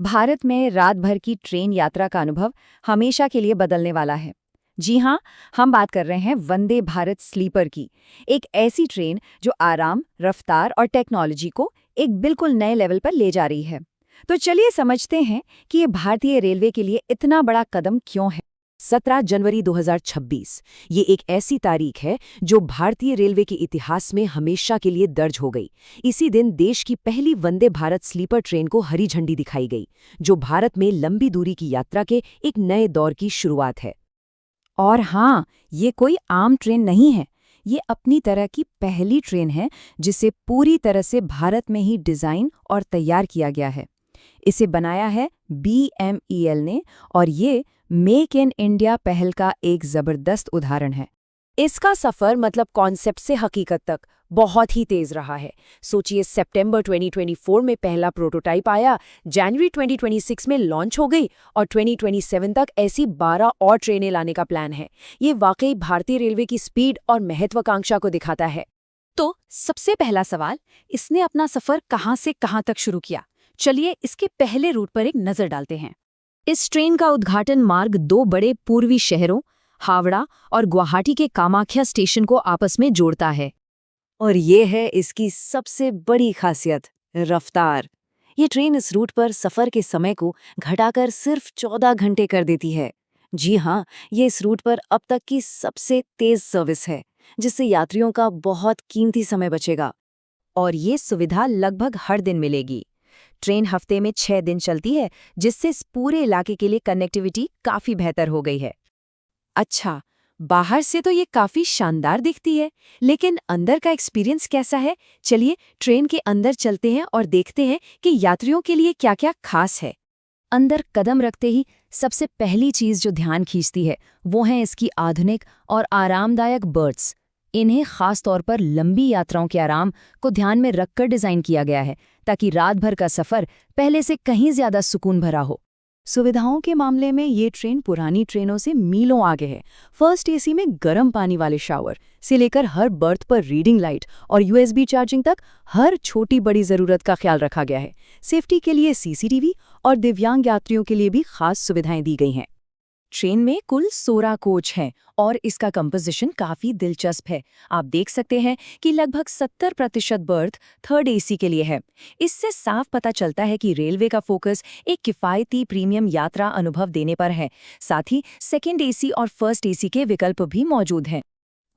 भारत में रात भर की ट्रेन यात्रा का अनुभव हमेशा के लिए बदलने वाला है। जी हाँ, हम बात कर रहे हैं वंदे भारत स्लीपर की। एक ऐसी ट्रेन जो आराम, रफ्तार और टेक्नोलॉजी को एक बिल्कुल नए लेवल पर ले जा रही है। तो चलिए समझते हैं कि ये भारतीय रेलवे के लिए इतना बड़ा कदम क्यों है। 17 जनवरी 2026 ये एक ऐसी तारीख है जो भारतीय रेलवे के इतिहास में हमेशा के लिए दर्ज हो गई। इसी दिन देश की पहली वंदे भारत स्लीपर ट्रेन को हरी झंडी दिखाई गई, जो भारत में लंबी दूरी की यात्रा के एक नए दौर की शुरुआत है। और हाँ, ये कोई आम ट्रेन नहीं है। ये अपनी तरह की पहली ट्रेन है जिसे पूरी तरह से भारत में ही डिज़ाइन और तैयार किया गया है। इसे बनाया है BMEL ने और ये मेक इन इंडिया पहल का एक ज़बरदस्त उदाहरण है। इसका सफर मतलब कॉन्सेप्ट से हकीकत तक बहुत ही तेज रहा है। सोचिए, सितंबर 2024 में पहला प्रोटोटाइप आया, जनवरी 2026 में लॉन्च हो गई और 2027 तक ऐसी 12 और ट्रेनें लाने का प्लान है। ये वाकई भारतीय रेलवे की स्पीड और महत्वाकांक्षा को दिखाता है। तो सबसे पहला सवाल, इसने अपना सफर कहाँ से कहाँ तक शुरू किया? चलिए इसके पहले रूट पर एक नजर डालते हैं। इस ट्रेन का उद्घाटन मार्ग दो बड़े पूर्वी शहरों हावड़ा और गुवाहाटी के कामाख्या स्टेशन को आपस में जोड़ता है। और ये है इसकी सबसे बड़ी खासियत, रफ्तार। ये ट्रेन इस रूट पर सफर के समय को घटाकर सिर्फ 14 घंटे कर देती है। जी हाँ, ये इस रूट पर अब तक की सबसे तेज सर्विस है, जिससे यात्रियों का बहुत कीमती समय बचेगा। और ये सुविधा लगभग हर दिन मिलेगी। ट्रेन हफ्ते में 6 दिन चलती है, जिससे इस पूरे इलाके के लिए कनेक्टिविटी काफ़ी बेहतर हो गई है। अच्छा, बाहर से तो ये काफी शानदार दिखती है, लेकिन अंदर का एक्सपीरियंस कैसा है? चलिए ट्रेन के अंदर चलते हैं और देखते हैं कि यात्रियों के लिए क्या-क्या खास है। अंदर कदम रखते ही सबसे पहली चीज़ जो ध्यान खींचती है वो हैं इसकी आधुनिक और आरामदायक बर्थ्स। इन्हें खास तौर पर लंबी यात्राओं के आराम को ध्यान में रखकर डिज़ाइन किया गया है, ताकि रात भर का सफ़र पहले से कहीं ज़्यादा सुकून भरा हो। सुविधाओं के मामले में ये ट्रेन पुरानी ट्रेनों से मीलों आगे है। फर्स्ट एसी में गर्म पानी वाले शावर से लेकर हर बर्थ पर रीडिंग लाइट और USB चार्जिंग तक हर छोटी बड़ी ज़रूरत का ख्याल रखा गया है। सेफ्टी के लिए CCTV और दिव्यांग यात्रियों के लिए भी खास सुविधाएं दी गई हैं। ट्रेन में कुल 16 कोच हैं और इसका कंपोजिशन काफ़ी दिलचस्प है। आप देख सकते हैं कि लगभग 70% बर्थ थर्ड एसी के लिए है। इससे साफ पता चलता है कि रेलवे का फोकस एक किफ़ायती प्रीमियम यात्रा अनुभव देने पर है। साथ ही सेकेंड एसी और फर्स्ट एसी के विकल्प भी मौजूद हैं।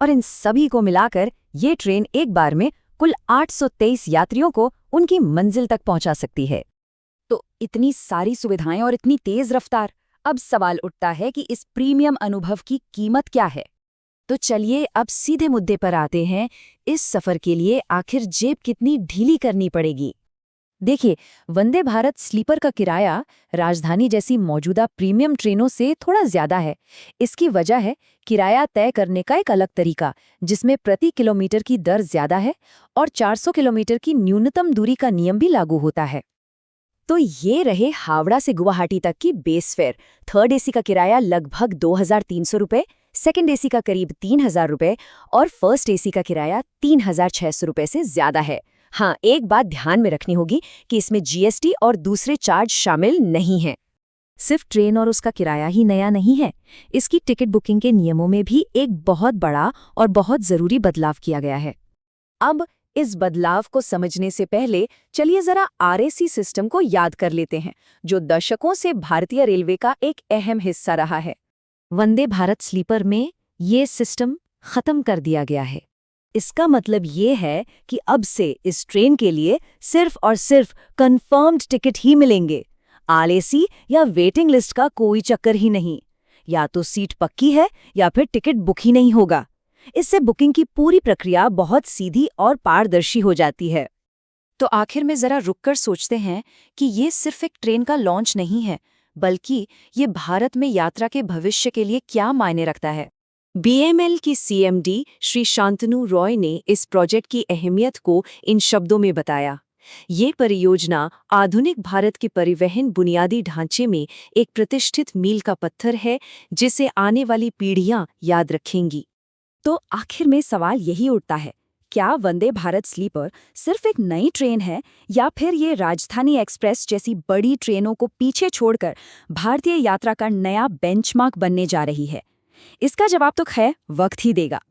और इन सभी को मिलाकर ये ट्रेन एक बार में कुल 823 यात्रियों को उनकी मंजिल तक पहुंचा सकती है। तो इतनी सारी सुविधाएं और इतनी तेज रफ्तार, अब सवाल उठता है कि इस प्रीमियम अनुभव की कीमत क्या है। तो चलिए अब सीधे मुद्दे पर आते हैं। इस सफर के लिए आखिर जेब कितनी ढीली करनी पड़ेगी? देखिए, वंदे भारत स्लीपर का किराया राजधानी जैसी मौजूदा प्रीमियम ट्रेनों से थोड़ा ज्यादा है। इसकी वजह है किराया तय करने का एक अलग तरीका, जिसमें प्रति किलोमीटर की दर ज्यादा है और 400 किलोमीटर की न्यूनतम दूरी का नियम भी लागू होता है। तो ये रहे हावड़ा से गुवाहाटी तक की बेस फेयर। थर्ड एसी का किराया लगभग 2300 रुपये, सेकेंड एसी का करीब 3000 रुपये और फर्स्ट एसी का किराया 3600 रुपये से ज्यादा है। हाँ, एक बात ध्यान में रखनी होगी कि इसमें GST और दूसरे चार्ज शामिल नहीं हैं। सिर्फ ट्रेन और उसका किराया ही नया नहीं है, इसकी टिकट बुकिंग के नियमों में भी एक बहुत बड़ा और बहुत ज़रूरी बदलाव किया गया है। अब इस बदलाव को समझने से पहले चलिए जरा RAC सिस्टम को याद कर लेते हैं, जो दशकों से भारतीय रेलवे का एक अहम हिस्सा रहा है। वंदे भारत स्लीपर में ये सिस्टम खत्म कर दिया गया है। इसका मतलब ये है कि अब से इस ट्रेन के लिए सिर्फ और सिर्फ कंफर्म्ड टिकट ही मिलेंगे। RAC या वेटिंग लिस्ट का कोई चक्कर ही नहीं। या तो सीट पक्की है या फिर टिकट बुक ही नहीं होगा। इससे बुकिंग की पूरी प्रक्रिया बहुत सीधी और पारदर्शी हो जाती है। तो आखिर में जरा रुककर सोचते हैं कि ये सिर्फ एक ट्रेन का लॉन्च नहीं है, बल्कि ये भारत में यात्रा के भविष्य के लिए क्या मायने रखता है। BML की CMD श्री शांतनु रॉय ने इस प्रोजेक्ट की अहमियत को इन शब्दों में बताया। ये परियोजना आधुनिक भारत के परिवहन बुनियादी ढांचे में एक प्रतिष्ठित मील का पत्थर है, जिसे आने वाली पीढ़ियां याद रखेंगी। तो आखिर में सवाल यही उठता है क्या वंदे भारत स्लीपर सिर्फ एक नई ट्रेन है या फिर ये राजधानी एक्सप्रेस जैसी बड़ी ट्रेनों को पीछे छोड़कर भारतीय यात्रा का नया बेंचमार्क बनने जा रही है? इसका जवाब तो खैर वक्त ही देगा।